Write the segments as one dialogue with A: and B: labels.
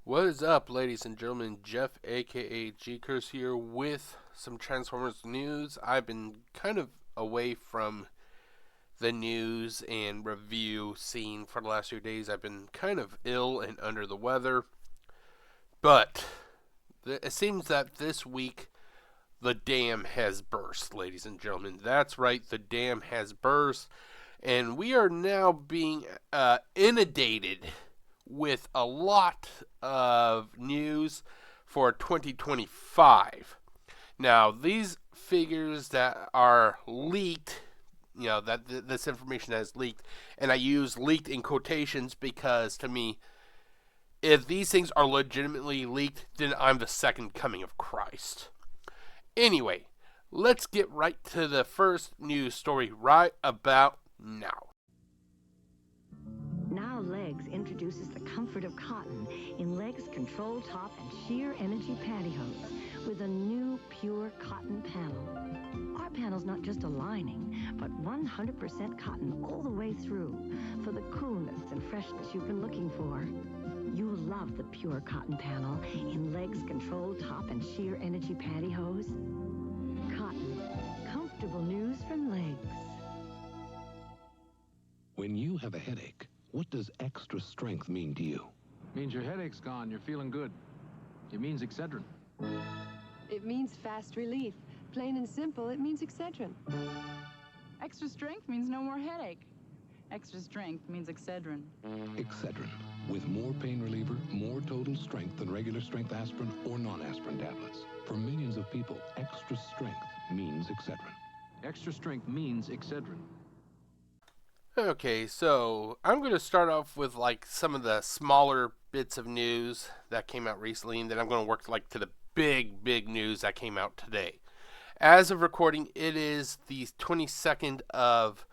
A: What is up, ladies and gentlemen? Jeff, aka GCurse, here with some Transformers news. I've been kind of away from the news and review scene for the last few days. I've been kind of ill and under the weather. But it seems that this week the dam has burst, ladies and gentlemen. That's right, the dam has burst. And we are now being inundated with a lot of news for 2025. Now, these figures that are leaked, this information that is leaked, and I use leaked in quotations because to me, if these things are legitimately leaked, then I'm the second coming of Christ. Anyway, let's get right to the first news story right about now.
B: Now Legs introduces the comfort of cotton in Legs Control Top and Sheer Energy Pantyhose with a new pure cotton panel. Our panel's not just a lining, but 100% cotton all the way through for the coolness and freshness you've been looking for. You'll love the pure cotton panel in Legs Control Top and Sheer Energy Pantyhose. Cotton. Comfortable news from Legs.
C: When you have a headache, what does extra strength mean to you?
D: Means your headache's gone, you're feeling good. It means Excedrin.
E: It means fast relief. Plain and simple, it means Excedrin.
F: Extra strength means no more headache. Extra strength means Excedrin.
C: Excedrin. With more pain reliever, more total strength than regular strength aspirin or non-aspirin tablets. For millions of people, extra strength means Excedrin.
D: Extra strength means Excedrin.
A: Okay, so I'm going to start off with some of the smaller bits of news that came out recently, and then I'm going to work to the big news that came out today. As of recording, it is the 22nd of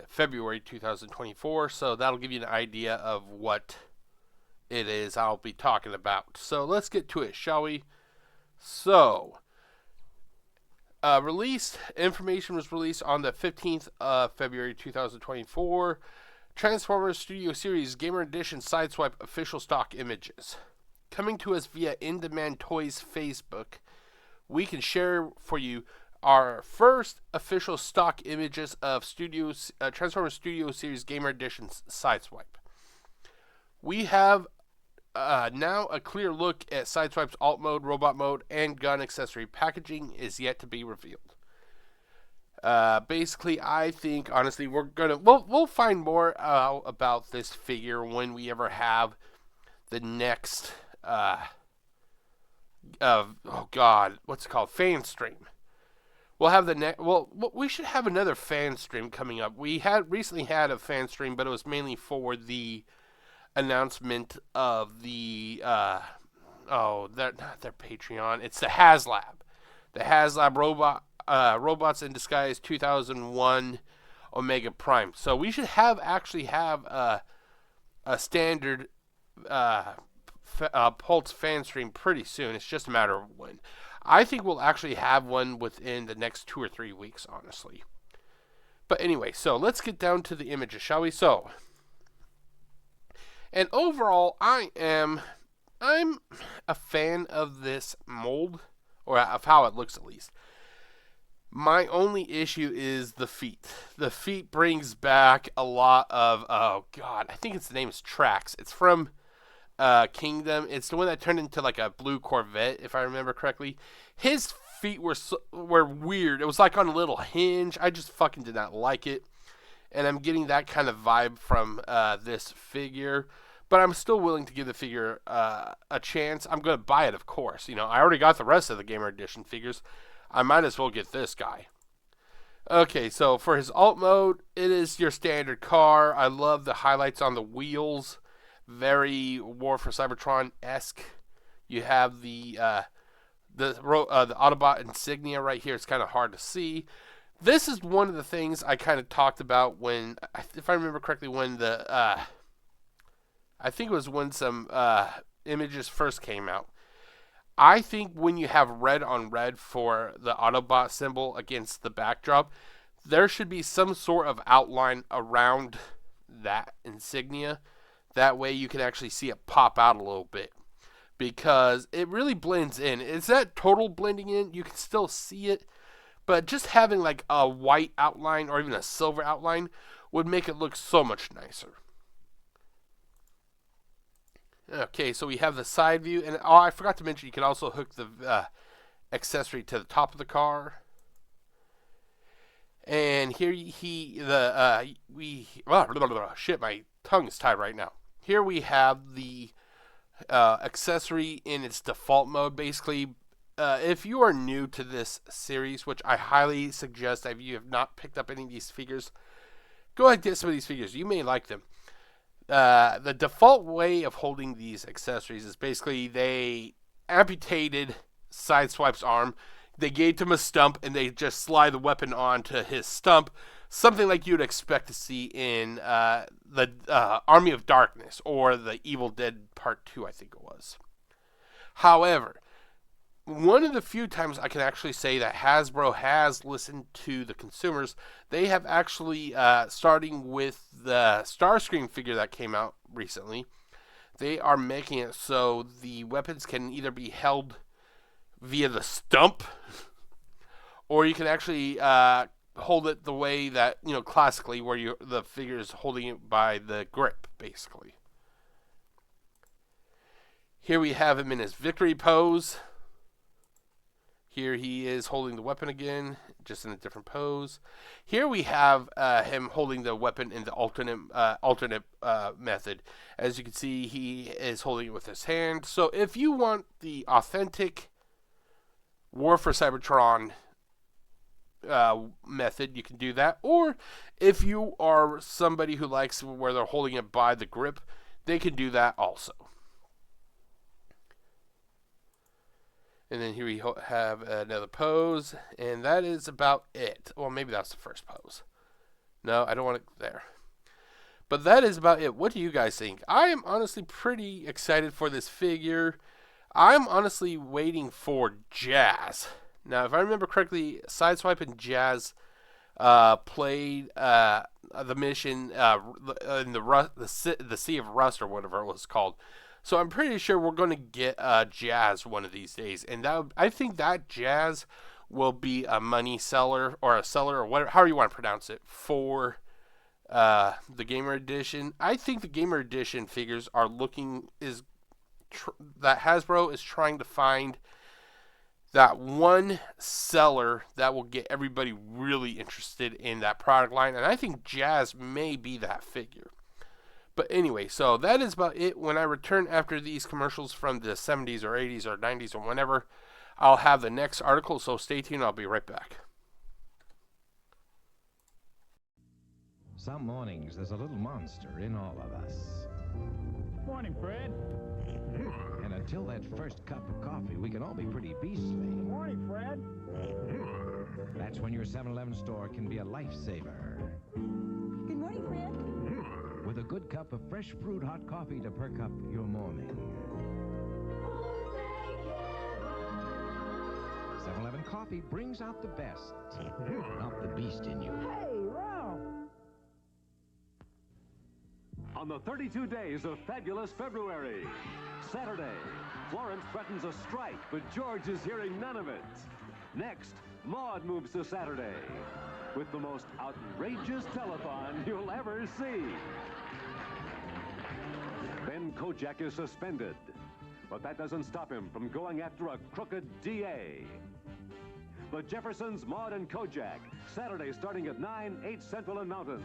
A: February 2024, so that'll give you an idea of what it is I'll be talking about. So let's get to it, shall we? So, information was released on the 15th of February 2024. Transformers Studio Series Gamer Edition Sideswipe official stock images. Coming to us via In Demand Toys Facebook, we can share for you our first official stock images of Transformers Studio Series Gamer Edition Sideswipe. We have now a clear look at Sideswipe's alt mode, robot mode, and gun accessory packaging is yet to be revealed. Basically, I think honestly we'll find more out about this figure when we ever have the next what's it called, fan stream. We'll have we should have another fan stream coming up. We recently had a fan stream, but it was mainly for the announcement of the not their Patreon. It's the HasLab Robots in Disguise 2001 Omega Prime. So we should actually have a standard Pulse fan stream pretty soon. It's just a matter of when. I think we'll actually have one within the next 2 or 3 weeks, honestly. But anyway, so let's get down to the images, shall we? So, and overall, I'm a fan of this mold, or of how it looks at least. My only issue is the feet. The feet brings back a lot of, I think the name is Trax. It's from Kingdom. It's the one that turned into a blue Corvette, if I remember correctly. His feet were weird. It was on a little hinge. I just fucking did not like it. And I'm getting that kind of vibe from this figure. But I'm still willing to give the figure a chance. I'm going to buy it, of course. I already got the rest of the Gamer Edition figures. I might as well get this guy. Okay, so for his alt mode, it is your standard car. I love the highlights on the wheels. Very War for Cybertron-esque. You have the Autobot insignia right here. It's kind of hard to see. This is one of the things I kind of talked about when, if I remember correctly, when I think it was when some images first came out. I think when you have red on red for the Autobot symbol against the backdrop, there should be some sort of outline around that insignia That way you can actually see it pop out a little bit, because it really blends in. It's that total blending in. You can still see it, but just having like a white outline or even a silver outline would make it look so much nicer. Okay, so we have the side view, and I forgot to mention you can also hook the accessory to the top of the car. And here shit, my tongue is tied right now. Here we have the accessory in its default mode. Basically, if you are new to this series, which I highly suggest, if you have not picked up any of these figures, go ahead and get some of these figures. You may like them. The default way of holding these accessories is basically they amputated Sideswipe's arm. They gave him a stump, and they just slide the weapon onto his stump. Something like you'd expect to see in the Army of Darkness or the Evil Dead Part 2, I think it was. However, one of the few times I can actually say that Hasbro has listened to the consumers, they have actually, starting with the Starscream figure that came out recently, they are making it so the weapons can either be held via the stump, or you can actually hold it the way that, classically, where the figure is holding it by the grip, basically. Here we have him in his victory pose. Here he is holding the weapon again, just in a different pose. Here we have him holding the weapon in the alternate method. As you can see, he is holding it with his hand. So if you want the authentic War for Cybertron method, you can do that. Or if you are somebody who likes where they're holding it by the grip, they can do that also. And then here we have another pose, and that is about it. Well, maybe that's the first pose. No, I don't want it there. But that is about it. What do you guys think? I am honestly pretty excited for this figure. I'm honestly waiting for Jazz. Now, if I remember correctly, Sideswipe and Jazz played the mission in the Sea of Rust, or whatever it was called. So I'm pretty sure we're going to get Jazz one of these days. And I think that Jazz will be a money seller, or a seller, or whatever, however you want to pronounce it, for the Gamer Edition. I think the Gamer Edition figures are that Hasbro is trying to find that one seller that will get everybody really interested in that product line. And I think Jazz may be that figure. But anyway, so that is about it. When I return after these commercials from the 70s or 80s or 90s or whenever, I'll have the next article. So stay tuned. I'll be right back.
G: Some mornings there's a little monster in all of us.
H: Morning, Fred.
G: And until that first cup of coffee, we can all be pretty beastly.
H: Morning, Fred.
G: That's when your 7-Eleven store can be a lifesaver.
I: Good morning, Fred.
G: With a good cup of fresh brewed hot coffee to perk up your morning. 7-Eleven coffee brings out the best, not the beast in you.
H: Hey, Ralph.
J: On the 32 days of fabulous February, Saturday, Florence threatens a strike, but George is hearing none of it. Next, Maude moves to Saturday with the most outrageous telethon you'll ever see. Then Kojak is suspended, but that doesn't stop him from going after a crooked DA. The Jeffersons, Maude, and Kojak, Saturday starting at 9, 8 Central and Mountain.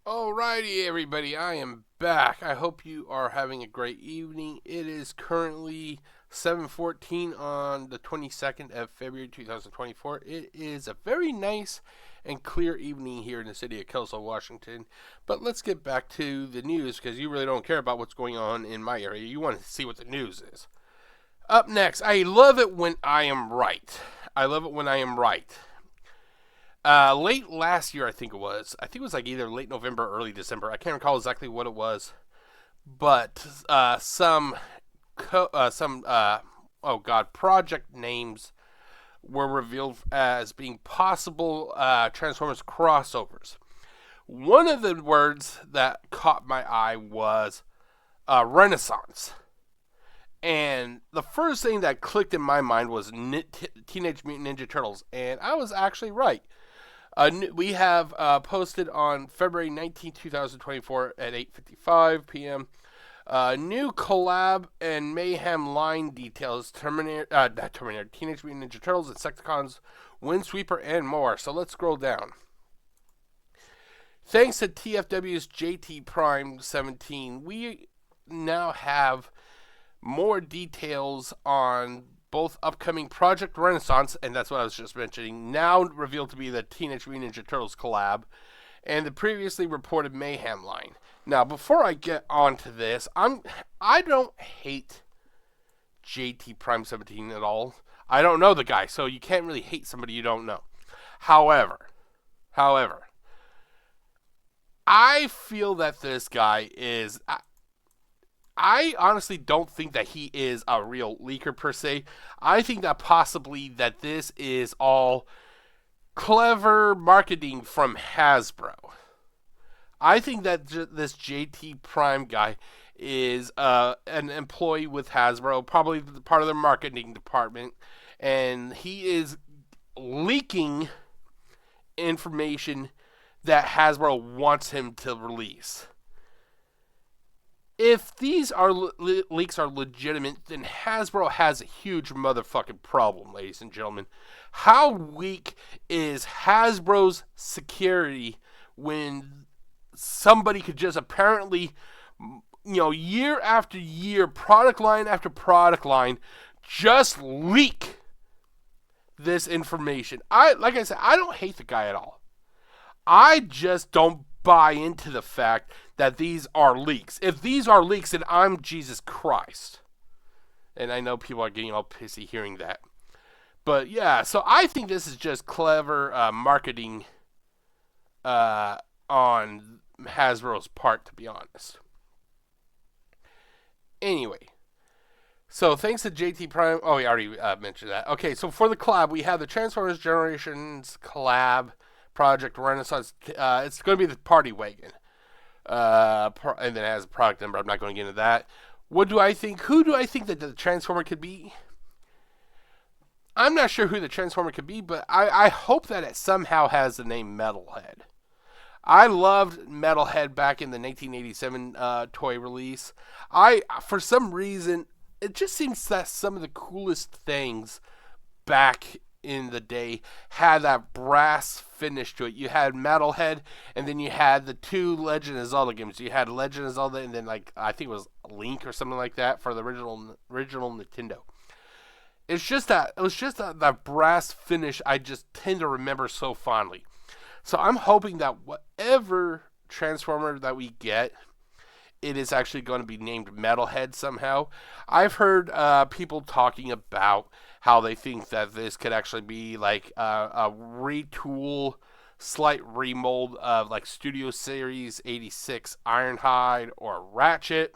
A: Alrighty, everybody, I am back. I hope you are having a great evening. It is currently 7:14 on the 22nd of February 2024. It is a very nice and clear evening here in the city of Kelso, Washington. But let's get back to the news, because you really don't care about what's going on in my area. You want to see what the news is. Up next, I love it when I am right. I love it when I am right. Late last year, I think it was like either late November or early December. I can't recall exactly what it was, but project names were revealed as being possible Transformers crossovers. One of the words that caught my eye was Renaissance. And the first thing that clicked in my mind was Teenage Mutant Ninja Turtles. And I was actually right. We have posted on February 19, 2024 at 8:55 p.m. New collab and Mayhem line details, Teenage Mutant Ninja Turtles, Insecticons, Windsweeper, and more. So let's scroll down. Thanks to TFW's JT Prime 17, we now have more details on both upcoming Project Renaissance, and that's what I was just mentioning, now revealed to be the Teenage Mutant Ninja Turtles collab, and the previously reported Mayhem line. Now, before I get on to this, I don't hate JT Prime 17 at all. I don't know the guy, so you can't really hate somebody you don't know. However, I feel that this guy is... I honestly don't think that he is a real leaker per se. I think that possibly that this is all clever marketing from Hasbro. I think that this JT Prime guy is an employee with Hasbro, probably part of their marketing department, and he is leaking information that Hasbro wants him to release. If these leaks are legitimate, then Hasbro has a huge motherfucking problem, ladies and gentlemen. How weak is Hasbro's security when somebody could just apparently, year after year, product line after product line, just leak this information? Like I said, I don't hate the guy at all. I just don't buy into the fact that these are leaks. If these are leaks, then I'm Jesus Christ. And I know people are getting all pissy hearing that. But yeah, so I think this is just clever marketing on Hasbro's part, to be honest. Anyway, so thanks to JT Prime. Oh, we already mentioned that. Okay, so for the collab, we have the Transformers Generations collab, Project Renaissance. It's going to be the Party Wagon. And then it has a product number. I'm not going to get into that. What do I think? Who do I think that the Transformer could be? I'm not sure who the Transformer could be, but I hope that it somehow has the name Metalhead. I loved Metalhead back in the 1987 toy release. For some reason, it just seems that some of the coolest things back in the day had that brass finish to it. You had Metalhead, and then you had the two Legend of Zelda games. You had Legend of Zelda, and then I think it was Link or something like that for the original Nintendo. It was just that brass finish I just tend to remember so fondly. So I'm hoping that whatever Transformer that we get, it is actually going to be named Metalhead somehow. I've heard people talking about how they think that this could actually be like a retool, slight remold of like Studio Series 86 Ironhide or Ratchet.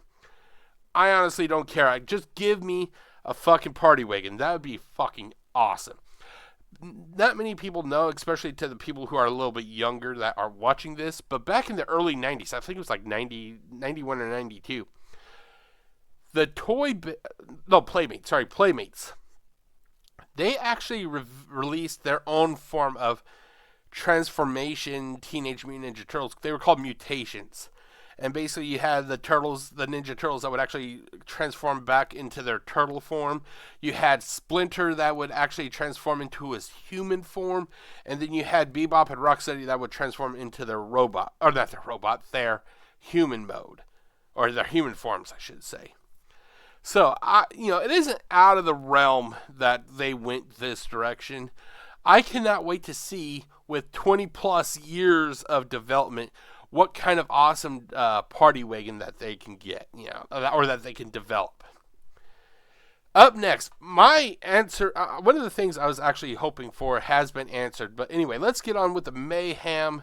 A: I honestly don't care. Just give me a fucking Party Wagon. That would be fucking awesome. Not many people know, especially to the people who are a little bit younger that are watching this, but back in the early 90s, I think it was like 91 or 92, the Playmates, they actually released their own form of transformation Teenage Mutant Ninja Turtles. They were called Mutations. And basically you had the Ninja Turtles that would actually transform back into their turtle form. You had Splinter that would actually transform into his human form. And then you had Bebop and Rocksteady that would transform into their their human mode. Or their human forms, I should say. So, it isn't out of the realm that they went this direction. I cannot wait to see, with 20 plus years of development, what kind of awesome Party Wagon that they can get, or that they can develop. Up next, my answer, one of the things I was actually hoping for has been answered. But anyway, let's get on with the Mayhem,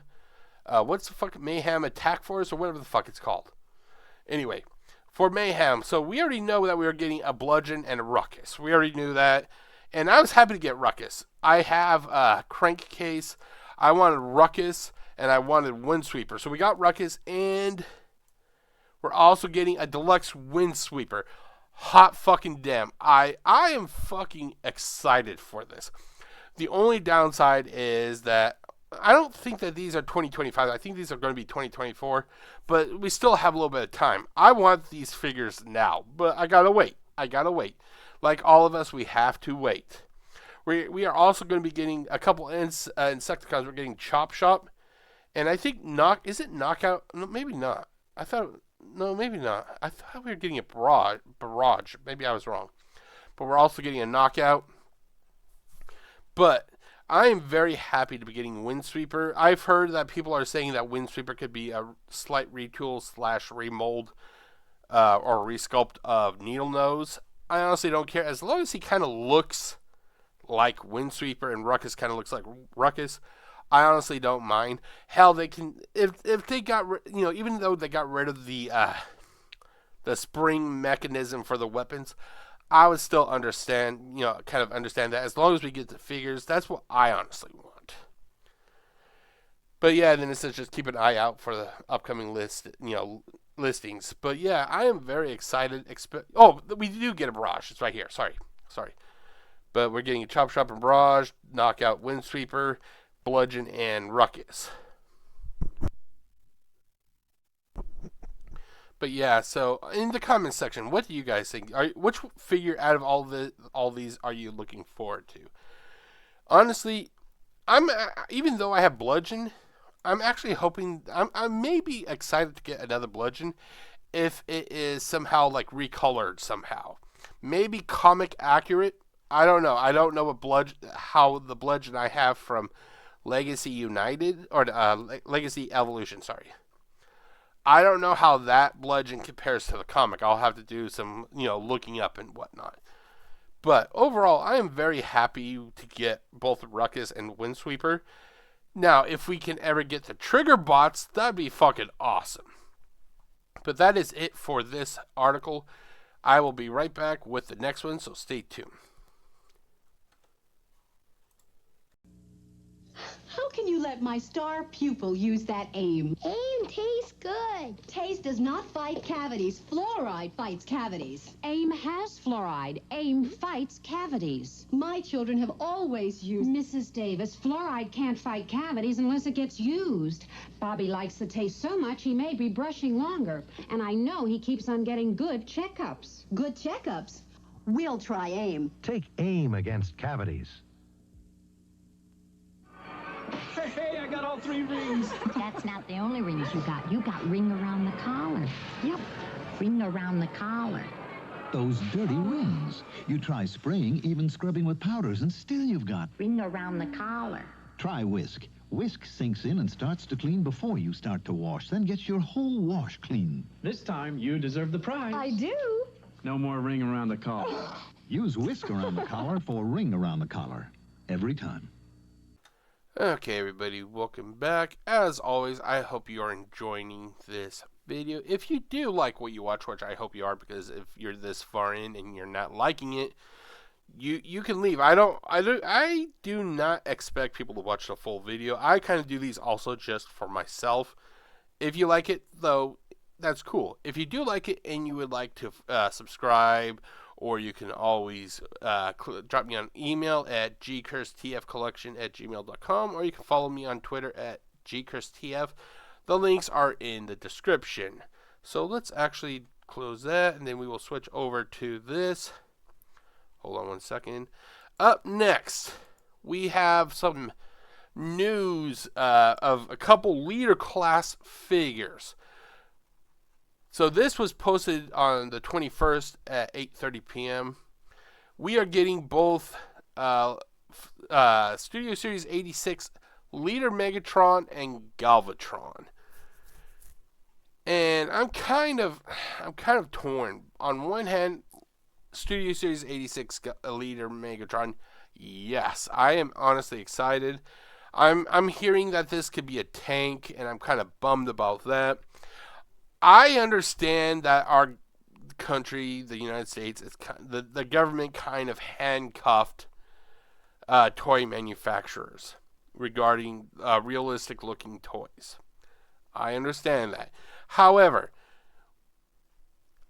A: Mayhem Attack Force, or whatever the fuck it's called. Anyway, for Mayhem, so we already know that we were getting a Bludgeon and a Ruckus. We already knew that, and I was happy to get Ruckus. I have a Crankcase. I wanted Ruckus, and I wanted Windsweeper. So we got Ruckus, and we're also getting a deluxe Windsweeper. Hot fucking damn. I am fucking excited for this. The only downside is that I don't think that these are 2025. I think these are going to be 2024, but we still have a little bit of time. I want these figures now, but I gotta wait. Like all of us, we have to wait. We are also going to be getting a couple Insecticons. We're getting Chop Shop, and I think Knockout? No, maybe not. No, maybe not. I thought we were getting a Barrage. Maybe I was wrong. But we're also getting a Knockout. But I am very happy to be getting Windsweeper. I've heard that people are saying that Windsweeper could be a slight retool / remold or resculpt of Needle Nose. I honestly don't care. As long as he kind of looks like Windsweeper and Ruckus kind of looks like Ruckus, I honestly don't mind. Hell, they can if they got even though they got rid of the spring mechanism for the weapons, I would still understand that as long as we get the figures. That's what I honestly want. But yeah, then it says just keep an eye out for the upcoming listings. But yeah, I am very excited. We do get a Barrage. It's right here. Sorry. But we're getting a Chop Shop and Barrage, Knockout, Windsweeper, Bludgeon, and Ruckus. But yeah, so in the comments section, what do you guys think? Which figure out of all these are you looking forward to? Honestly, even though I have Bludgeon, I'm actually hoping I may be excited to get another Bludgeon if it is somehow like recolored somehow. Maybe comic accurate. I don't know. I don't know how the Bludgeon I have from Legacy United or Legacy Evolution. Sorry. I don't know how that Bludgeon compares to the comic. I'll have to do some, looking up and whatnot. But overall, I am very happy to get both Ruckus and Windsweeper. Now, if we can ever get the Trigger Bots, that'd be fucking awesome. But that is it for this article. I will be right back with the next one, so stay tuned.
I: How can you let my star pupil use that AIM?
K: AIM tastes good.
I: Taste does not fight cavities. Fluoride fights cavities.
L: AIM has fluoride. AIM fights cavities.
I: My children have always used...
L: Mrs. Davis, fluoride can't fight cavities unless it gets used. Bobby likes the taste so much he may be brushing longer. And I know he keeps on getting good checkups.
I: Good checkups? We'll try AIM.
G: Take AIM against cavities.
H: Hey, I got all 3 rings.
M: That's not the only rings you got. You got ring around the collar. Yep, ring around the collar.
N: Those dirty rings. You try spraying, even scrubbing with powders, and still you've got...
M: ring around the collar.
N: Try Whisk. Whisk sinks in and starts to clean before you start to wash, then gets your whole wash clean.
H: This time, you deserve the prize.
I: I do.
H: No more ring around the collar.
N: Use Whisk around the collar for ring around the collar. Every time.
A: Okay, everybody, welcome back. As always, I hope you are enjoying this video. If you do like what you watch, which I hope you are, because if you're this far in and you're not liking it, you can leave. I do not expect people to watch the full video. I kind of do these also just for myself. If you like it, though, that's cool. If you do like it and you would like to subscribe, or you can always drop me an email at gcursetfcollection@gmail.com, or you can follow me on Twitter at gcursetf. The links are in the description. So let's actually close that, and then we will switch over to this. Hold on 1 second. Up next, we have some news of a couple leader class figures. So this was posted on the 21st at 8:30 p.m. We are getting both Studio Series 86 Leader Megatron and Galvatron. And I'm kind of torn. On one hand, Studio Series 86 Leader Megatron, yes, I am honestly excited. I'm hearing that this could be a tank, and I'm kind of bummed about that. I understand that our country, the United States, the government kind of handcuffed toy manufacturers. regarding realistic looking toys. I understand that. However,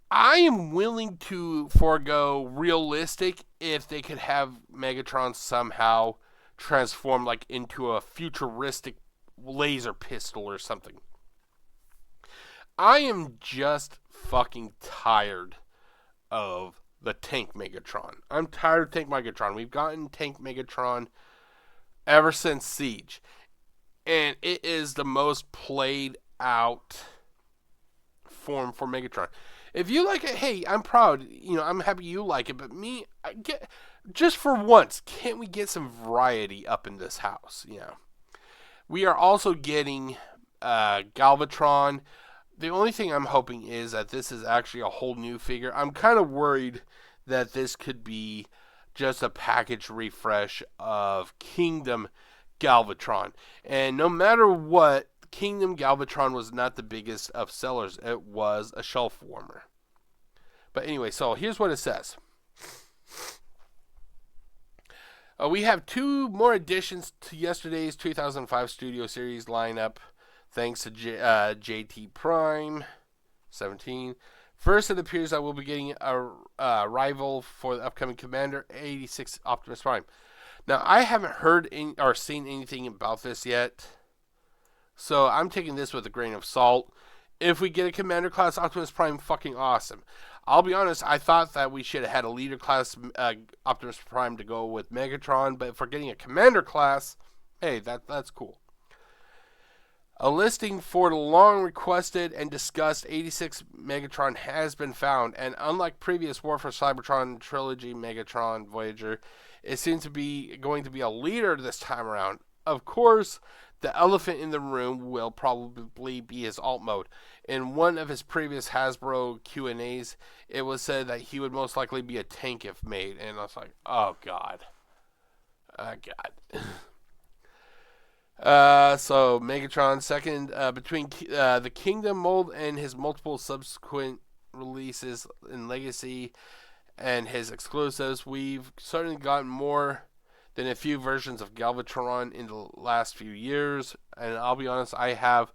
A: I am willing to forego realistic if they could have Megatron somehow transform like into a futuristic laser pistol or something. I am just fucking tired of the Tank Megatron. I'm tired of Tank Megatron. We've gotten Tank Megatron ever since Siege. And it is the most played out form for Megatron. If you like it, hey, I'm proud. I'm happy you like it. But me, just for once, can't we get some variety up in this house? We are also getting Galvatron. The only thing I'm hoping is that this is actually a whole new figure. I'm kind of worried that this could be just a package refresh of Kingdom Galvatron. And no matter what, Kingdom Galvatron was not the biggest of sellers. It was a shelf warmer. But anyway, so here's what it says. We have 2 more additions to yesterday's 2005 Studio Series lineup, thanks to JT Prime 17. First, it appears that we'll be getting a rival for the upcoming Commander 86 Optimus Prime. Now, I haven't heard or seen anything about this yet, so I'm taking this with a grain of salt. If we get a Commander class Optimus Prime, fucking awesome. I'll be honest, I thought that we should have had a Leader class Optimus Prime to go with Megatron, but if we're getting a Commander class, hey, that's cool. A listing for the long requested and discussed 86 Megatron has been found, and unlike previous War for Cybertron trilogy Megatron Voyager, it seems to be going to be a leader this time around. Of course, the elephant in the room will probably be his alt mode. In one of his previous Hasbro Q&As, it was said that he would most likely be a tank if made, and I was like, oh god. So Megatron second, between the Kingdom mold and his multiple subsequent releases in Legacy and his exclusives, we've certainly gotten more than a few versions of Galvatron in the last few years. And I'll be honest, I have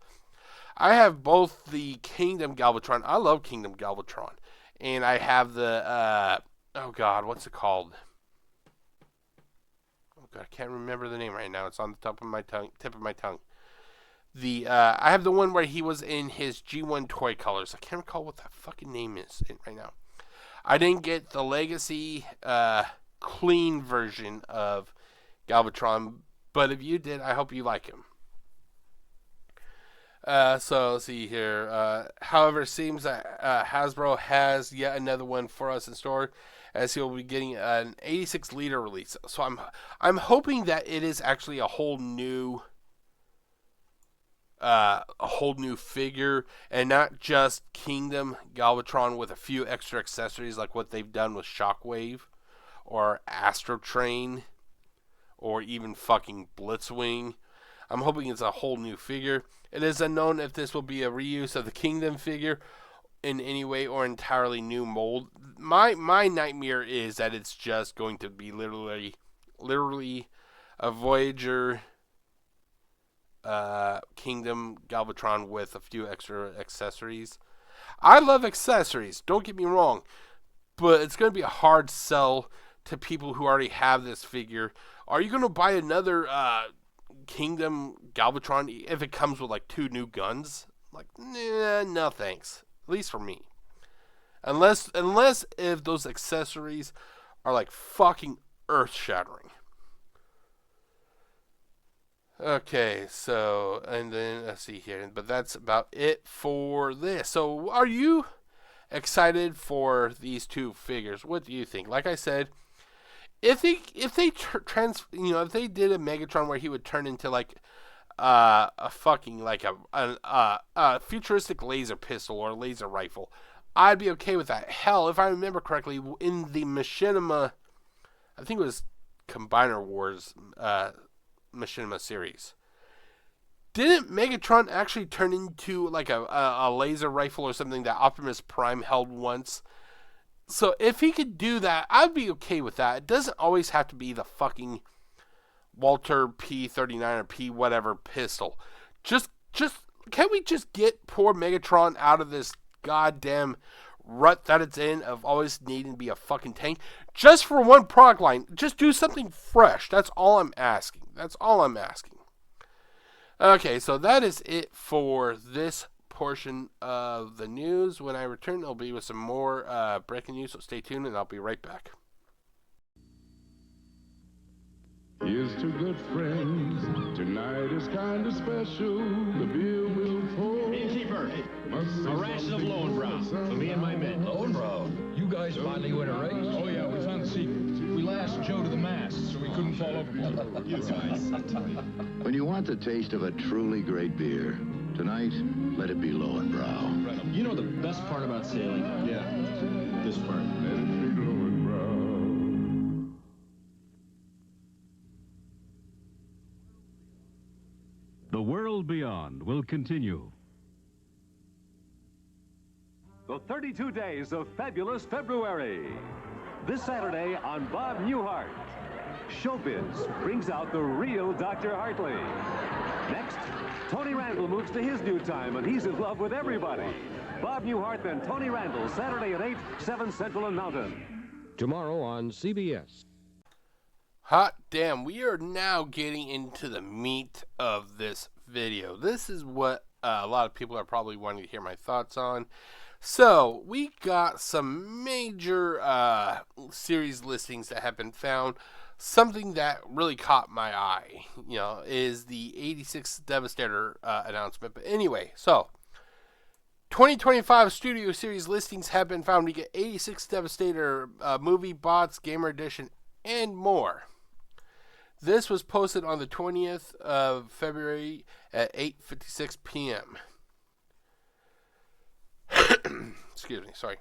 A: both the Kingdom Galvatron. I love Kingdom Galvatron, and I have the oh god, what's it called? I can't remember the name right now. It's on the tip of my tongue. I have the one where he was in his G1 toy colors. I can't recall what that fucking name is right now. I didn't get the Legacy clean version of Galvatron, but if you did, I hope you like him. So let's see here. However, it seems that Hasbro has yet another one for us in store, as he'll be getting an 86 liter release. So I'm hoping that it is actually a whole new figure, and not just Kingdom Galvatron with a few extra accessories like what they've done with Shockwave or Astro Train or even fucking Blitzwing. I'm hoping it's a whole new figure. It is unknown if this will be a reuse of the Kingdom figure in any way or entirely new mold. My nightmare is that it's just going to be literally a Voyager Kingdom Galvatron with a few extra accessories. I love accessories, don't get me wrong, but it's going to be a hard sell to people who already have this figure. Are you going to buy another Kingdom Galvatron if it comes with like 2 new guns? Like, nah, no thanks. At least for me. Unless if those accessories are like fucking earth-shattering. Okay, so, and then, let's see here. But that's about it for this. So, are you excited for these 2 figures? What do you think? Like I said, if they did a Megatron where he would turn into like a fucking like a futuristic laser pistol or laser rifle, I'd be okay with that. Hell, if I remember correctly, in the Machinima, I think it was Combiner Wars Machinima series, didn't Megatron actually turn into like a laser rifle or something that Optimus Prime held once? So if he could do that, I'd be okay with that. It doesn't always have to be the fucking Walter P39 or P whatever pistol. Just can't we just get poor Megatron out of this goddamn rut that it's in of always needing to be a fucking tank? Just for one product line, just do something fresh. That's all I'm asking. Okay, so that is it for this portion of the news. When I return, it'll be with some more breaking news, so stay tuned and I'll be right back.
O: Here's to good friends. Tonight is kind of special. The beer will pour.
P: Innkeeper, a ration of Lowenbrow for me and my men.
Q: Lowenbrow? You guys finally win a race?
P: Oh, yeah, we found the secret. We lashed Joe to the mast, so we couldn't fall overboard. You guys.
R: When you want the taste of a truly great beer, tonight, let it be Lowenbrow.
P: You know the best part about sailing? Yeah, this part.
O: Let it be Lowenbrow.
J: The World Beyond will continue. The 32 Days of Fabulous February. This Saturday on Bob Newhart. Showbiz brings out the real Dr. Hartley. Next, Tony Randall moves to his new time, and he's in love with everybody. Bob Newhart and Tony Randall, Saturday at 8, 7 Central and Mountain.
S: Tomorrow on CBS.
A: Hot damn, we are now getting into the meat of this video. This is what a lot of people are probably wanting to hear my thoughts on. So, we got some major series listings that have been found. Something that really caught my eye, is the 86 Devastator announcement. But anyway, so 2025 studio series listings have been found. We get 86 Devastator movie, bots, gamer edition, and more. This was posted on the 20th of February at 8:56 p.m. Excuse me, sorry.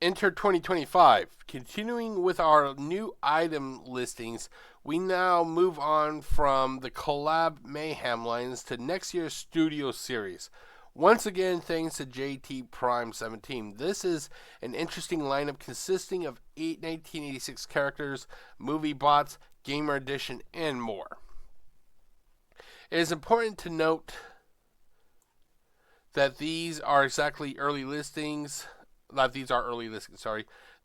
A: Enter 2025. Continuing with our new item listings, we now move on from the collab Mayhem lines to next year's studio series. Once again, thanks to JT Prime 17. This is an interesting lineup consisting of 8 1986 characters, movie bots, gamer edition, and more. It is important to note that these are early listings.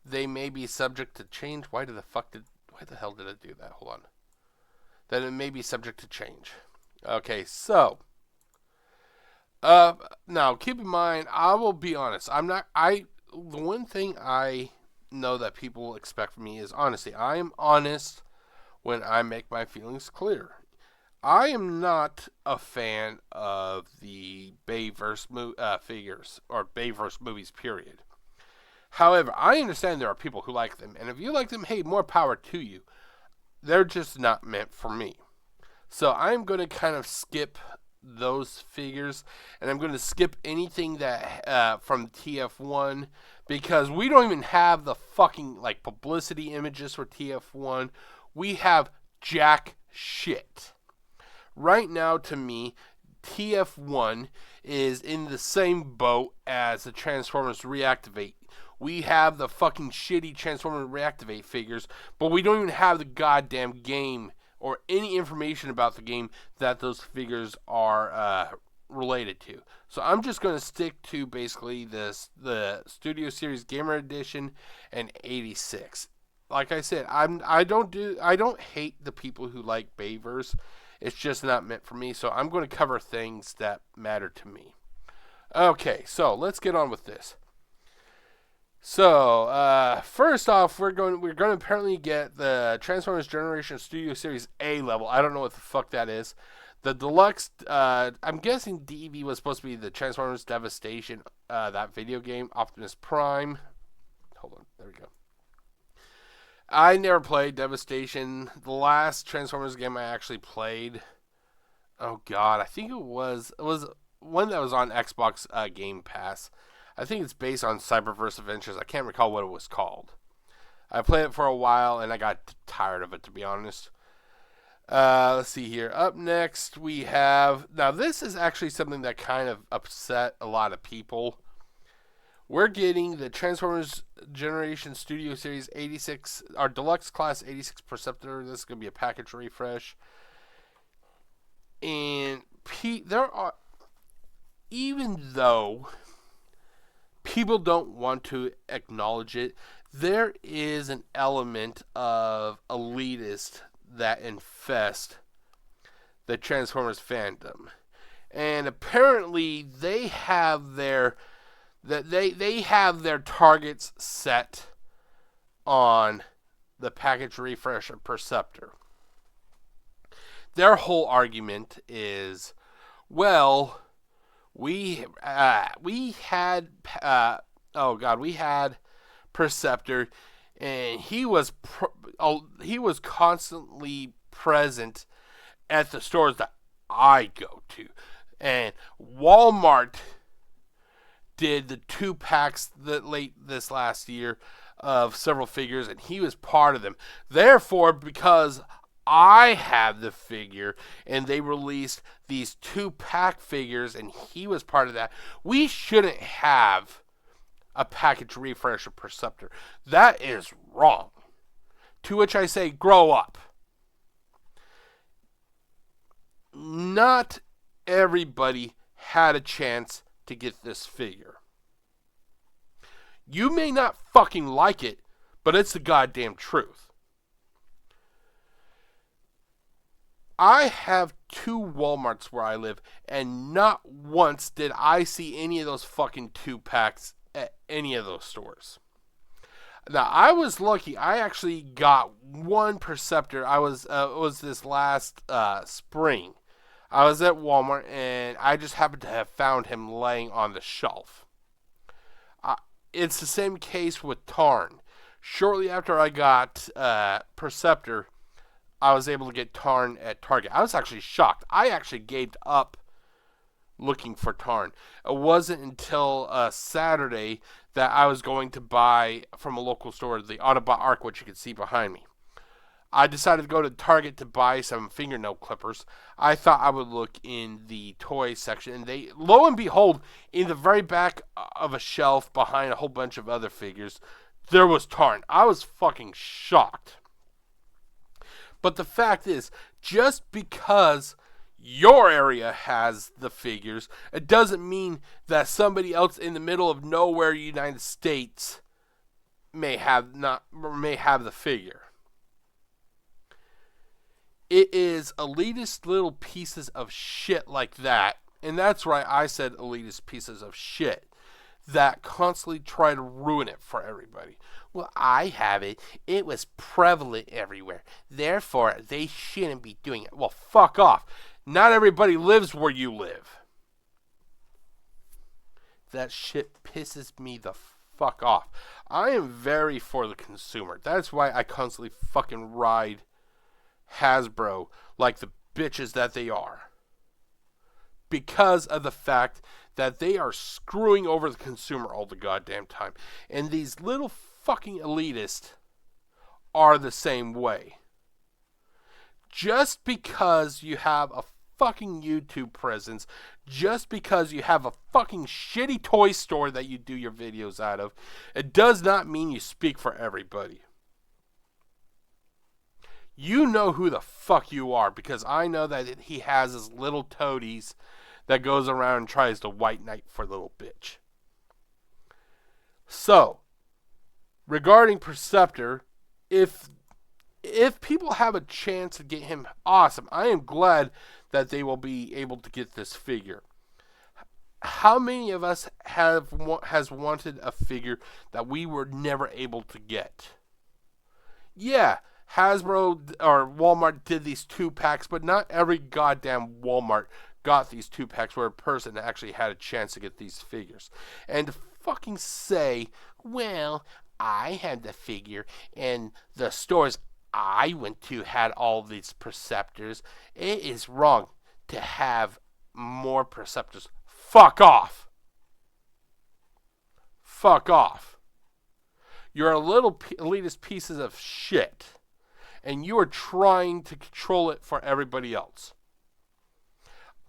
A: They may be subject to change. Why the hell did it do that? Hold on. That it may be subject to change. Okay, so now keep in mind, I will be honest. The one thing I know that people expect from me is honesty. I am honest when I make my feelings clear. I am not a fan of the Bayverse figures or Bayverse movies, period. However, I understand there are people who like them, and if you like them, hey, more power to you. They're just not meant for me. So I'm going to kind of skip those figures, and I'm going to skip anything that from TF1, because we don't even have the fucking publicity images for TF1. We have jack shit. Right now, to me, TF1 is in the same boat as the Transformers Reactivate. We have the fucking shitty Transformers Reactivate figures, but we don't even have the goddamn game or any information about the game that those figures are related to. So I'm just going to stick to basically the Studio Series Gamer Edition and 86. Like I said, I don't hate the people who like Bayverse. It's just not meant for me, so I'm going to cover things that matter to me. Okay, so let's get on with this. So, first off, we're going to apparently get the Transformers Generation Studio Series A level. I don't know what the fuck that is. The deluxe, I'm guessing DEV was supposed to be the Transformers Devastation, that video game, Optimus Prime. Hold on, there we go. I never played Devastation. The last Transformers game I actually played, oh god, I think it was one that was on Xbox Game Pass. I think it's based on Cyberverse Adventures. I can't recall what it was called. I played it for a while and I got tired of it, to be honest. Let's see here. Up next we have, now this is actually something that kind of upset a lot of people. we're getting the Transformers Generation Studio Series 86, our Deluxe Class 86 Perceptor. This is going to be a package refresh. And there are, even though people don't want to acknowledge it, there is an element of elitist that infest the Transformers fandom. And apparently they have their targets set on the package refresh of Perceptor. Their whole argument is, well, we had Perceptor, and he was constantly present at the stores that I go to, and Walmart did the 2-packs late this last year of several figures, and he was part of them. Therefore, because I have the figure, and they released these 2-pack figures, and he was part of that, we shouldn't have a package refresh of Perceptor. That is wrong. To which I say, grow up. Not everybody had a chance to get this figure. You may not fucking like it, but it's the goddamn truth. I have 2 Walmarts where I live, and not once did I see any of those fucking 2-packs at any of those stores. Now, I was lucky. I actually got one Perceptor. It was this last spring. I was at Walmart, and I just happened to have found him laying on the shelf. It's the same case with Tarn. Shortly after I got Perceptor, I was able to get Tarn at Target. I was actually shocked. I actually gave up looking for Tarn. It wasn't until Saturday that I was going to buy from a local store the Autobot Arc, which you can see behind me. I decided to go to Target to buy some fingernail clippers. I thought I would look in the toy section, and they, lo and behold, in the very back of a shelf behind a whole bunch of other figures, there was Tarn. I was fucking shocked. But the fact is, just because your area has the figures, it doesn't mean that somebody else in the middle of nowhere, United States, may have the figure. It is elitist little pieces of shit like that, and that's right, I said elitist pieces of shit, that constantly try to ruin it for everybody. Well, I have it. It was prevalent everywhere. Therefore, they shouldn't be doing it. Well, fuck off. Not everybody lives where you live. That shit pisses me the fuck off. I am very for the consumer. That's why I constantly fucking ride Hasbro like the bitches that they are. Because of the fact that they are screwing over the consumer all the goddamn time. And these little fucking elitists are the same way. Just because you have a fucking YouTube presence, just because you have a fucking shitty toy store that you do your videos out of, it does not mean you speak for everybody. You know who the fuck you are, because I know that he has his little toadies that goes around and tries to white knight for little bitch. So, regarding Perceptor, if people have a chance to get him, awesome. I am glad that they will be able to get this figure. How many of us has wanted a figure that we were never able to get? Yeah, Hasbro or Walmart did these 2-packs, but not every goddamn Walmart got these 2-packs where a person actually had a chance to get these figures. And to fucking say, well, I had the figure and the stores I went to had all these Perceptors. It is wrong to have more Perceptors. Fuck off. Fuck off. You're a little elitist pieces of shit. And you are trying to control it for everybody else.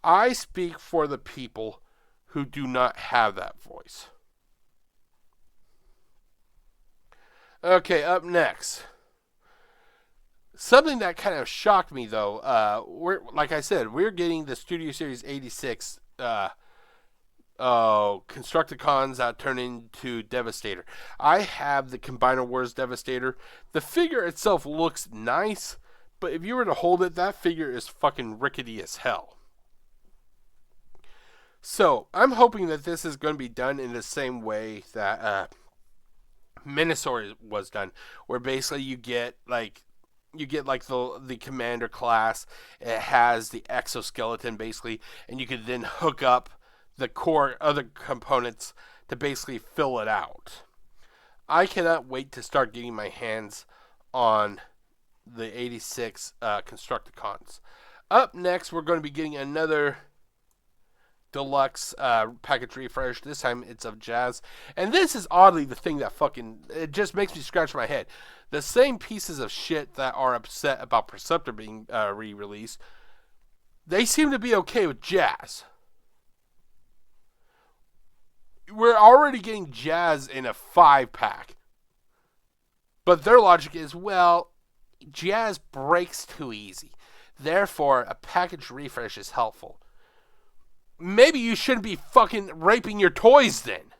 A: I speak for the people who do not have that voice. Okay, up next. Something that kind of shocked me, though, like I said, we're getting the Studio Series 86 Constructicons that turn into Devastator. I have the Combiner Wars Devastator. The figure itself looks nice, but if you were to hold it, that figure is fucking rickety as hell. So, I'm hoping that this is going to be done in the same way that Minosaur was done, where basically you get like the commander class. It has the exoskeleton basically, and you could then hook up the core other components to basically fill it out. I cannot wait to start getting my hands on the 86 Constructicons. Up next, we're going to be getting another deluxe package refresh. This time it's of Jazz, and this is oddly the thing that it just makes me scratch my head. The same pieces of shit that are upset about Perceptor being re-released, they seem to be okay with Jazz. We're already getting Jazz in a 5-pack, but their logic is, well, Jazz breaks too easy, therefore a package refresh is helpful. Maybe you shouldn't be fucking raping your toys then.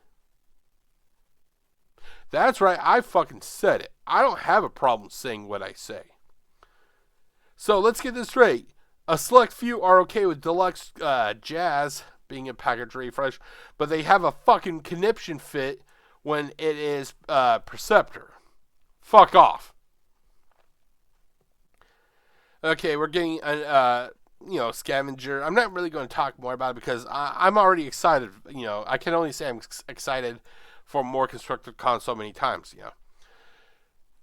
A: That's right, I fucking said it. I don't have a problem saying what I say. So let's get this straight. A select few are okay with deluxe Jazz being a package refresh, but they have a fucking conniption fit when it is Perceptor. Fuck off. Okay, we're getting a Scavenger. I'm not really going to talk more about it because I'm already excited. I can only say I'm excited for more Constructicons so many times.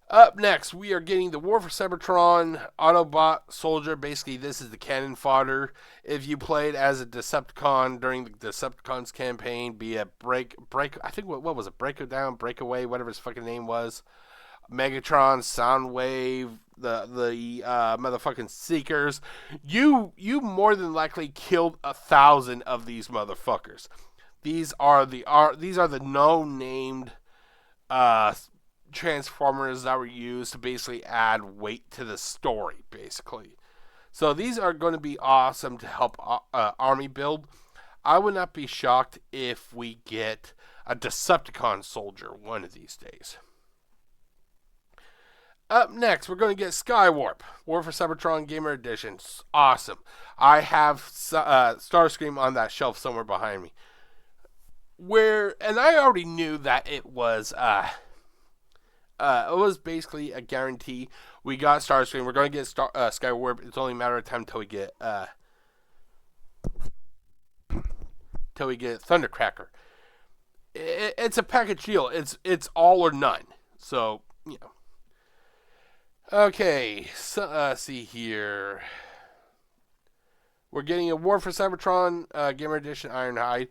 A: Up next, we are getting the War for Cybertron Autobot Soldier. Basically, this is the cannon fodder. If you played as a Decepticon during the Decepticons campaign, be it break. I think what was it? Breakdown, Breakaway, whatever his fucking name was. Megatron, Soundwave, the motherfucking Seekers. You more than likely killed 1,000 of these motherfuckers. These are the no-named Transformers that were used to basically add weight to the story, basically. So these are going to be awesome to help army build. I would not be shocked if we get a Decepticon soldier one of these days. Up next, we're going to get Skywarp, War for Cybertron Gamer Edition. Awesome. I have Starscream on that shelf somewhere behind me. And I already knew that it was basically a guarantee. We got Starscream. We're going to get Skywarp. It's only a matter of time until we get Thundercracker. It's a package deal. It's all or none. So, Okay, so see here. We're getting a War for Cybertron Gamer Edition Ironhide.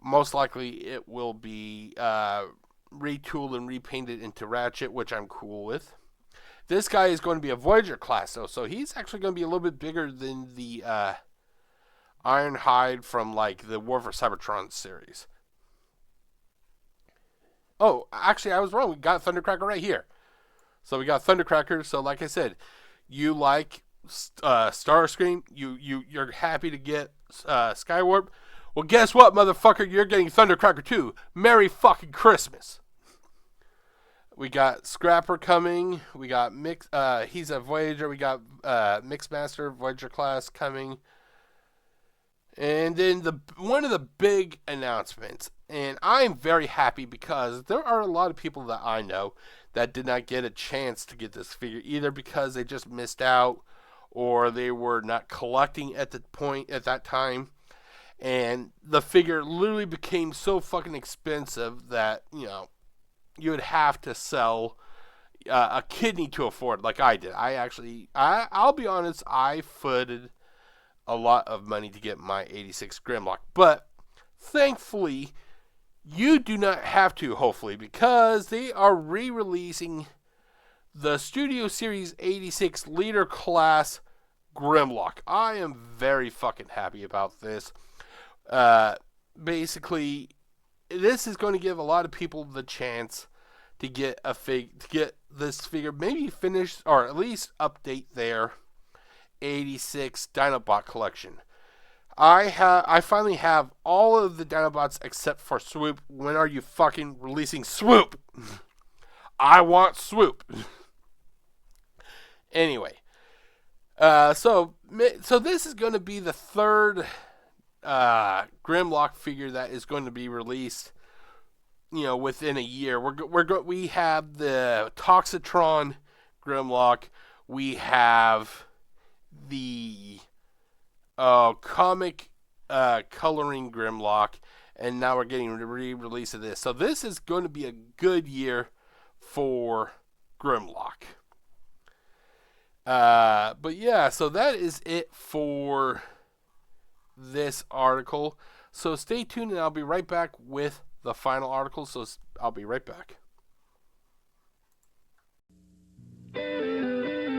A: Most likely it will be retooled and repainted into Ratchet, which I'm cool with. This guy is going to be a Voyager class, though, so he's actually going to be a little bit bigger than the Ironhide from like the War for Cybertron series. Oh, actually, I was wrong. We got Thundercracker right here. So we got Thundercracker. So like I said, you like Starscream. You're happy to get Skywarp. Well, guess what, motherfucker? You're getting Thundercracker too. Merry fucking Christmas. We got Scrapper coming. We got he's a Voyager. We got Mixmaster Voyager class coming. And then one of the big announcements, and I'm very happy because there are a lot of people that I know that did not get a chance to get this figure, either because they just missed out or they were not collecting at that time. And the figure literally became so fucking expensive that, you would have to sell a kidney to afford, like I did. I'll be honest, I footed a lot of money to get my 86 Grimlock. But thankfully, you do not have to, hopefully, because they are re-releasing the Studio Series 86 Leader Class Grimlock. I am very fucking happy about this. Basically, this is going to give a lot of people the chance to get this figure maybe finished or at least update their 86 Dinobot collection. I finally have all of the Dinobots except for Swoop. When are you fucking releasing Swoop? I want Swoop. Anyway, so this is going to be the third Grimlock figure that is going to be released, within a year. We have the Toxitron Grimlock. We have the comic coloring Grimlock, and now we're getting a re-release of this. So this is going to be a good year for Grimlock. But yeah, so that is it for this article. So stay tuned, and I'll be right back with the final article. So I'll be right back.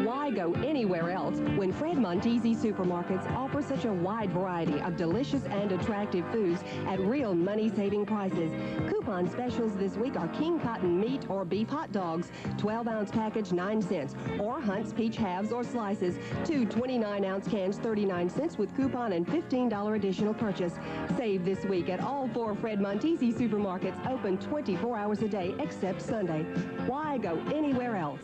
T: Why go anywhere else when Fred Montesi supermarkets offer such a wide variety of delicious and attractive foods at real money-saving prices? Coupon specials this week are King Cotton meat or beef hot dogs, 12-ounce package 9 cents, or Hunt's peach halves or slices, 2 29-ounce cans 39 cents with coupon and $15 additional purchase. Save this week at all 4 Fred Montesi supermarkets, open 24 hours a day except Sunday. Why go anywhere else?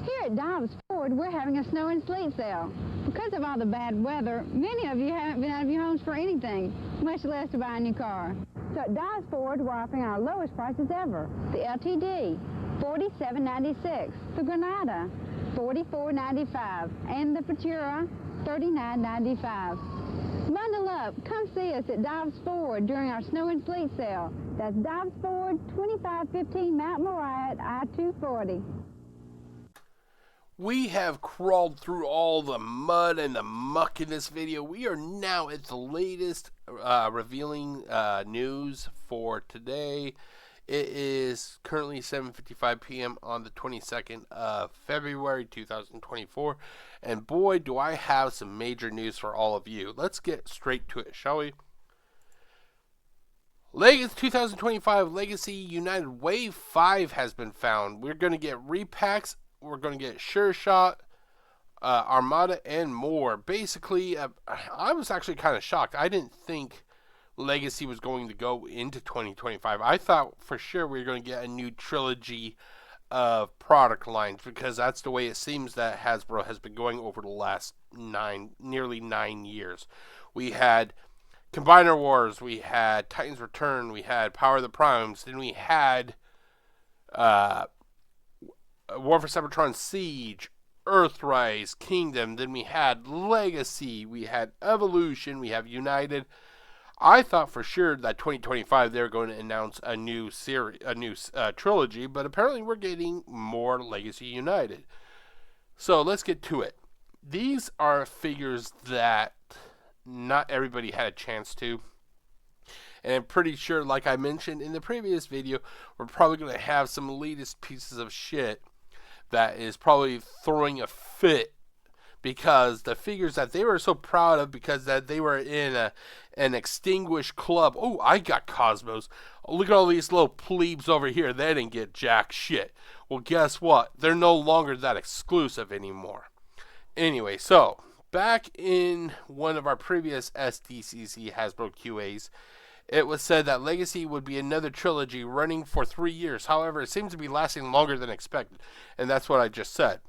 U: Here at Dobbs Ford, we're having a snow and sleet sale. Because of all the bad weather, many of you haven't been out of your homes for anything, much less to buy a new car. So at Dobbs Ford, we're offering our lowest prices ever. The LTD, $47.96. The Granada, $44.95. And the Futura, $39.95. Bundle up. Come see us at Dobbs Ford during our snow and sleet sale. That's Dobbs Ford, 2515 Mount Moriah, I-240.
A: We have crawled through all the mud and the muck in this video. We are now at the latest revealing news for today. It is currently 7:55 p.m. on the 22nd of February 2024. And boy, do I have some major news for all of you. Let's get straight to it, shall we? Legacy 2025 Legacy United Wave 5 has been found. We're going to get repacks. We're going to get Sure Shot, Armada, and more. Basically, I was actually kind of shocked. I didn't think Legacy was going to go into 2025. I thought for sure we were going to get a new trilogy of product lines, because that's the way it seems that Hasbro has been going over the last nearly 9 years. We had Combiner Wars, we had Titans Return, we had Power of the Primes, then we had War for Cybertron Siege, Earthrise, Kingdom, then we had Legacy, we had Evolution, we have United. I thought for sure that 2025 they were going to announce a new series, a new trilogy, but apparently we're getting more Legacy United. So let's get to it. These are figures that not everybody had a chance to. And I'm pretty sure, like I mentioned in the previous video, we're probably going to have some elitist pieces of shit that is probably throwing a fit, because the figures that they were so proud of, because that they were in an extinguished club. Oh, I got Cosmos. Oh, look at all these little plebes over here. They didn't get jack shit. Well, guess what? They're no longer that exclusive anymore. Anyway, so back in one of our previous SDCC Hasbro QAs, it was said that Legacy would be another trilogy running for 3 years. However, it seems to be lasting longer than expected. And that's what I just said.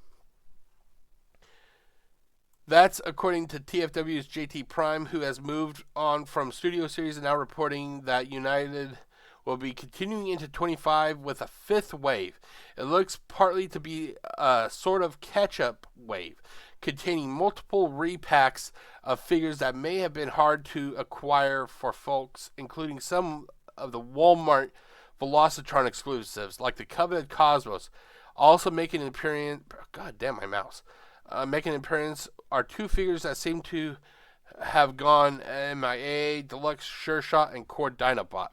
A: That's according to TFW's JT Prime, who has moved on from Studio Series and now reporting that United will be continuing into 25 with a 5th wave. It looks partly to be a sort of catch-up wave, containing multiple repacks of figures that may have been hard to acquire for folks, including some of the Walmart Velocitron exclusives, like the coveted Cosmos. Also making an appearance, god damn my mouse, making an appearance are 2 figures that seem to have gone MIA, Deluxe Sure Shot, and Core Dinobot.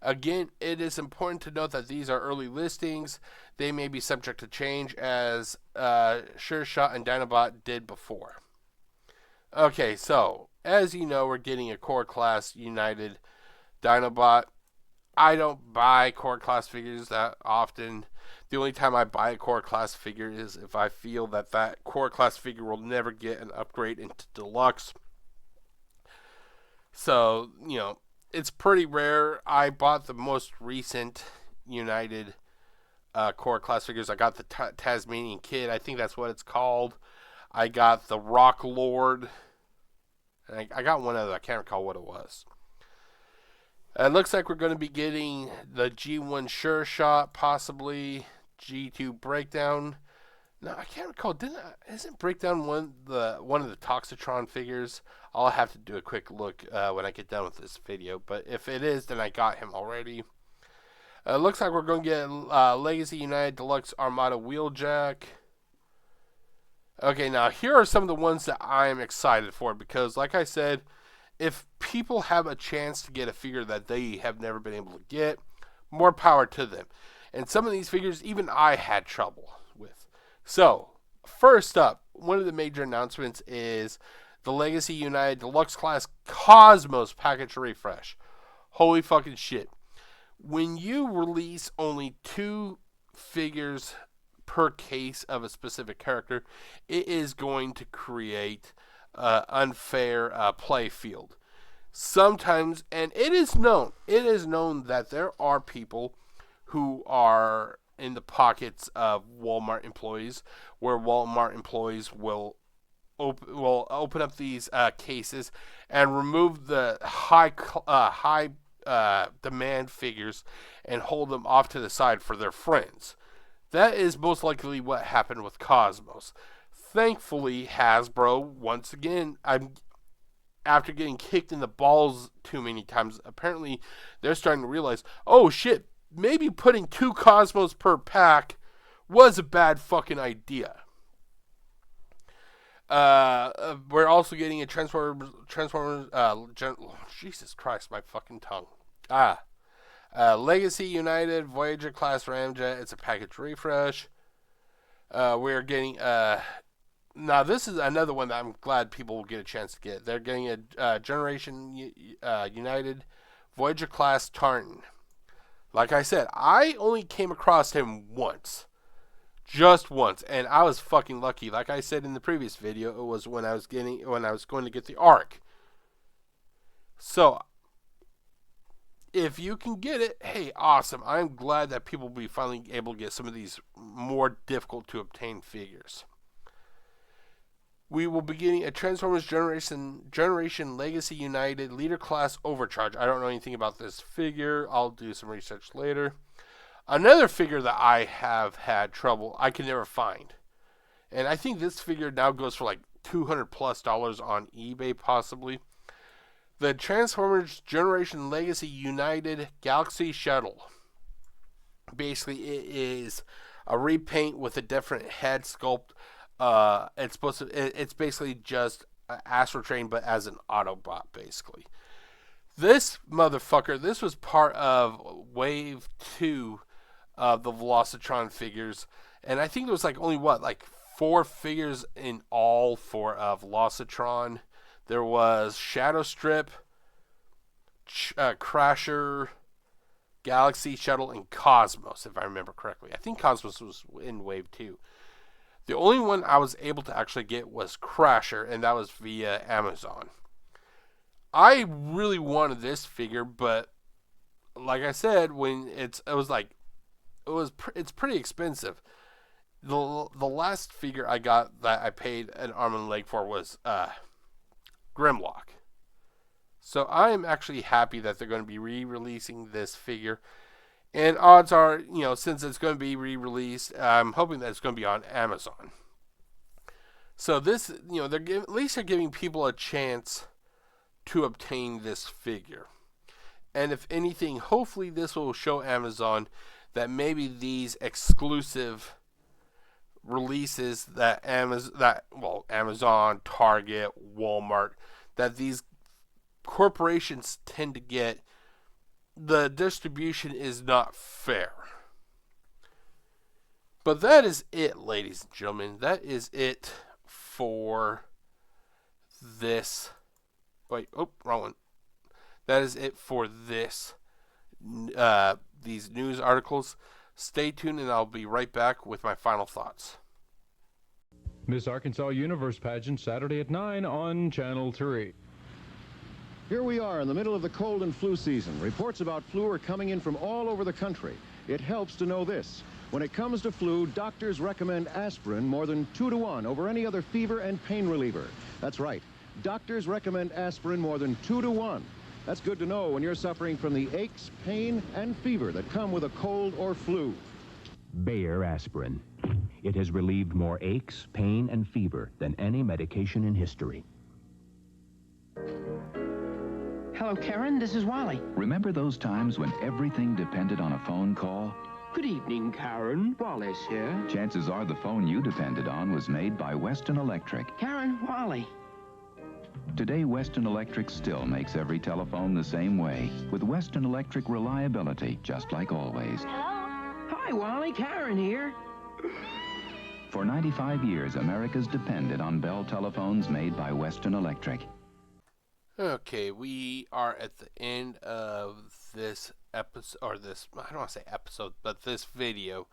A: Again, it is important to note that these are early listings. They may be subject to change, as Sure Shot and Dinobot did before. Okay, so, as you know, we're getting a Core Class United Dinobot. I don't buy core class figures that often. The only time I buy a core class figure is if I feel that that core class figure will never get an upgrade into deluxe. So, you know, it's pretty rare. I bought the most recent United core class figures. I got the Tasmanian Kid. I think that's what it's called. I got the Rock Lord. And I got one other. I can't recall what it was. It looks like we're going to be getting the G1 Sure Shot, possibly G2 Breakdown. No, I can't recall. Isn't Breakdown one of the Toxitron figures? I'll have to do a quick look when I get done with this video. But if it is, then I got him already. It looks like we're going to get Legacy United Deluxe Armada Wheeljack. Okay, now here are some of the ones that I am excited for because, like I said, if people have a chance to get a figure that they have never been able to get, more power to them. And some of these figures, even I had trouble with. So, first up, one of the major announcements is the Legacy United Deluxe Class Cosmos package refresh. Holy fucking shit. When you release only 2 figures per case of a specific character, it is going to create unfair play field. Sometimes, and it is known that there are people who are in the pockets of Walmart employees, where Walmart employees will open up these cases and remove the high demand figures and hold them off to the side for their friends. That is most likely what happened with Cosmos. Thankfully, Hasbro, once again, after getting kicked in the balls too many times, apparently they're starting to realize, oh shit, maybe putting 2 Cosmos per pack was a bad fucking idea. We're also getting a Transformers, Jesus Christ, my fucking tongue. Legacy United Voyager Class Ramjet. It's a package refresh. We're getting, now this is another one that I'm glad people will get a chance to get. They're getting a Generation United Voyager Class Tartan. Like I said, I only came across him once. Just once. And I was fucking lucky. Like I said in the previous video, it was when I was going to get the Arc. So, if you can get it, hey, awesome. I'm glad that people will be finally able to get some of these more difficult to obtain figures. We will be getting a Transformers Generation Legacy United Leader Class Overcharge. I don't know anything about this figure. I'll do some research later. Another figure that I have had trouble, I can never find. And I think this figure now goes for like $200+ on eBay possibly. The Transformers Generation Legacy United Galaxy Shuttle. Basically, it is a repaint with a different head sculpt. It's basically just Astro Train, but as an Autobot, basically. This motherfucker, this was part of Wave 2 of the Velocitron figures. And I think there was like only, 4 figures in all for Velocitron. There was Shadow Strip, Crasher, Galaxy Shuttle, and Cosmos, if I remember correctly. I think Cosmos was in Wave 2. The only one I was able to actually get was Crasher, and that was via Amazon. I really wanted this figure, but like I said, when it's pretty expensive. The last figure I got that I paid an arm and leg for was Grimlock. So I am actually happy that they're going to be re-releasing this figure. And odds are, since it's going to be re-released, I'm hoping that it's going to be on Amazon. So this, at least they're giving people a chance to obtain this figure. And if anything, hopefully this will show Amazon that maybe these exclusive releases that Amazon, Target, Walmart, that these corporations tend to get, the distribution is not fair. But that is it, ladies and gentlemen. That is it for this. Wait, wrong one. That is it for this these news articles. Stay tuned, and I'll be right back with my final thoughts.
B: Miss Arkansas Universe Pageant, Saturday at 9 on Channel 3.
V: Here we are in the middle of the cold and flu season. Reports about flu are coming in from all over the country. It helps to know this. When it comes to flu, doctors recommend aspirin more than 2 to 1 over any other fever and pain reliever. That's right. Doctors recommend aspirin more than 2 to 1. That's good to know when you're suffering from the aches, pain, and fever that come with a cold or flu.
W: Bayer aspirin. It has relieved more aches, pain, and fever than any medication in history.
X: Hello, Karen. This is Wally.
W: Remember those times when everything depended on a phone call?
X: Good evening, Karen. Wallace here.
W: Chances are the phone you depended on was made by Western Electric.
X: Karen, Wally.
W: Today, Western Electric still makes every telephone the same way, with Western Electric reliability, just like always.
X: Hi, Wally. Karen here.
W: For 95 years, America's depended on Bell telephones made by Western Electric.
A: Okay, we are at the end of this episode, or this, I don't want to say episode, but this video.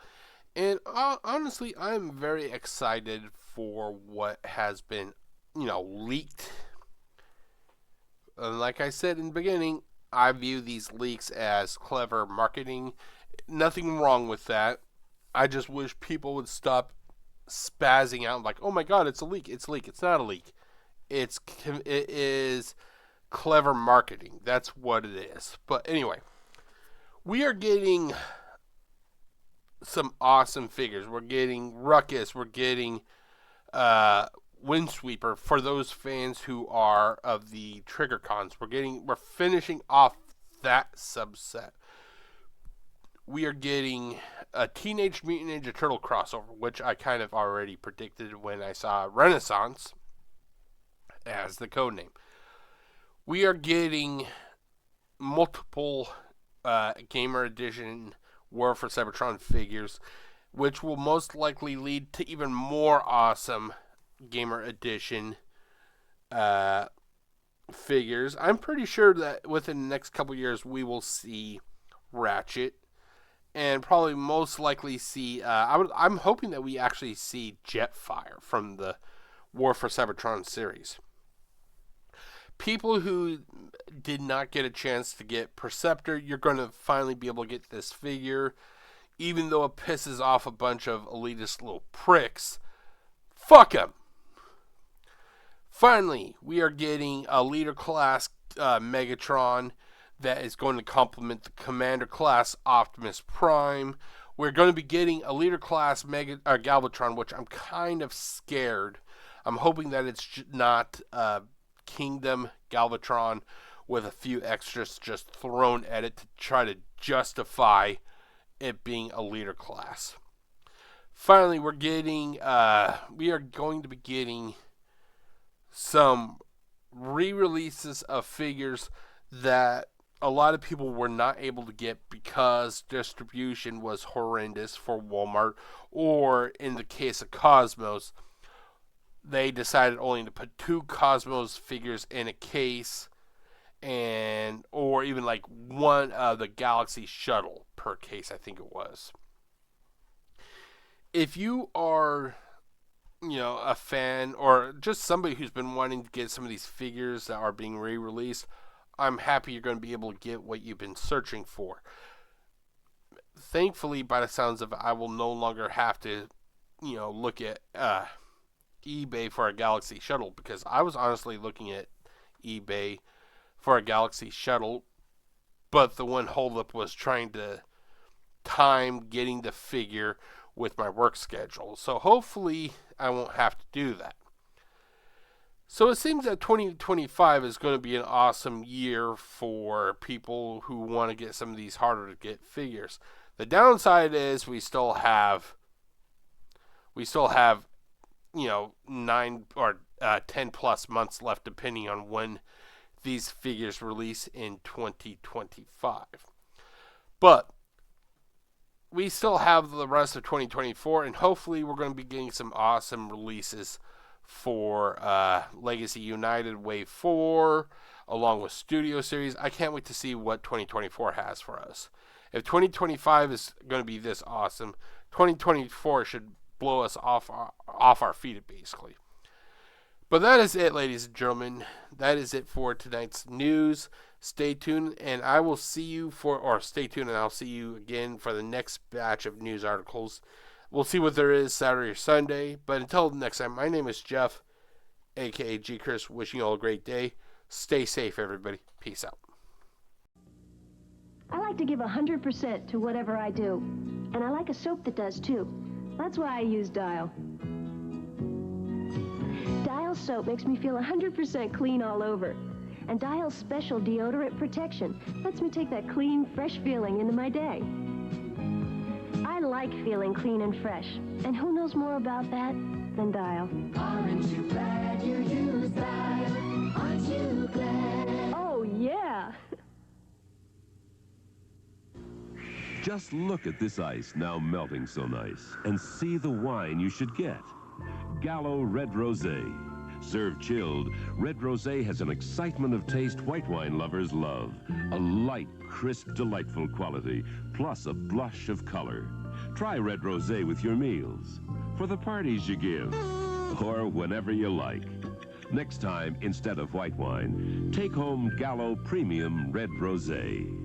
A: And honestly, I'm very excited for what has been, leaked. Like I said in the beginning, I view these leaks as clever marketing. Nothing wrong with that. I just wish people would stop spazzing out like, oh my god, it's a leak. It's a leak. It's not a leak. It is clever marketing. That's what it is. But anyway, we are getting some awesome figures. We're getting Ruckus. We're getting Windsweeper for those fans who are of the Trigger Cons. We're finishing off that subset. We are getting a Teenage Mutant Ninja Turtle crossover, which I kind of already predicted when I saw Renaissance as the codename. We are getting multiple Gamer Edition War for Cybertron figures, which will most likely lead to even more awesome Gamer Edition figures. I'm pretty sure that within the next couple years we will see Ratchet, and probably most likely see, I'm hoping that we actually see Jetfire from the War for Cybertron series. People who did not get a chance to get Perceptor, you're going to finally be able to get this figure. Even though it pisses off a bunch of elitist little pricks. Fuck them! Finally, we are getting a leader class Megatron that is going to complement the commander class Optimus Prime. We're going to be getting a leader class Galvatron, which I'm kind of scared. I'm hoping that it's not Kingdom Galvatron with a few extras just thrown at it to try to justify it being a leader class. Finally, we are going to be getting some re-releases of figures that a lot of people were not able to get because distribution was horrendous for Walmart, or in the case of Cosmos, they decided only to put 2 Cosmos figures in a case, or even like one of the Galaxy Shuttle per case, I think it was. If you are, a fan or just somebody who's been wanting to get some of these figures that are being re-released, I'm happy you're going to be able to get what you've been searching for. Thankfully, by the sounds of it, I will no longer have to, look at eBay for a Galaxy Shuttle, because I was honestly looking at eBay for a Galaxy Shuttle, but the one holdup was trying to time getting the figure with my work schedule. So hopefully I won't have to do that. So it seems that 2025 is going to be an awesome year for people who want to get some of these harder to get figures. The downside is we still have 9 or 10 plus months left, depending on when these figures release in 2025. But we still have the rest of 2024, and hopefully we're going to be getting some awesome releases for Legacy United Wave 4. along with Studio Series. I can't wait to see what 2024 has for us. If 2025 is going to be this awesome, 2024 should blow us off our feet, basically. But that is it, ladies and gentlemen. That is it for tonight's news. Stay tuned, and I will see you stay tuned, and I'll see you again for the next batch of news articles. We'll see what there is Saturday or Sunday. But until next time, my name is Jeff, a.k.a. GCurse, wishing you all a great day. Stay safe, everybody. Peace out.
C: I like to give 100% to whatever I do. And I like a soap that does, too. That's why I use Dial. Dial soap makes me feel 100% clean all over. And Dial's special deodorant protection lets me take that clean, fresh feeling into my day. I like feeling clean and fresh. And who knows more about that than Dial?
D: Aren't you glad you use Dial? Aren't you glad?
C: Oh, yeah!
E: Just look at this ice now melting so nice, and see the wine you should get. Gallo Red Rosé. Served chilled, Red Rosé has an excitement of taste white wine lovers love. A light, crisp, delightful quality, plus a blush of color. Try Red Rosé with your meals, for the parties you give, or whenever you like. Next time, instead of white wine, take home Gallo Premium Red Rosé.